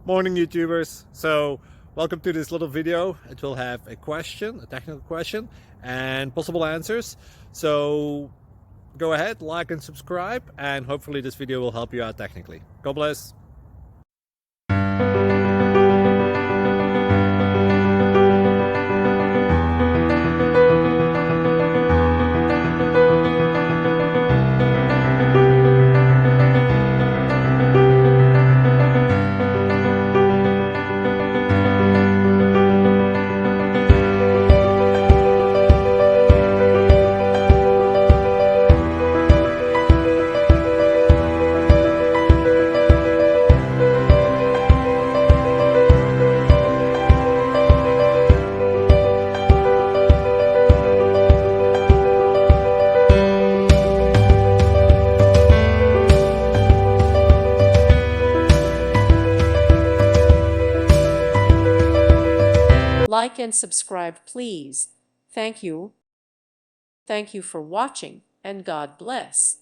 Morning YouTubers. So welcome to this little video. It will have a question, a technical question, and possible answers. So go ahead, like and subscribe, and hopefully this video will help you out technically. God bless. Like and subscribe, please. Thank you. Thank you for watching, and God bless.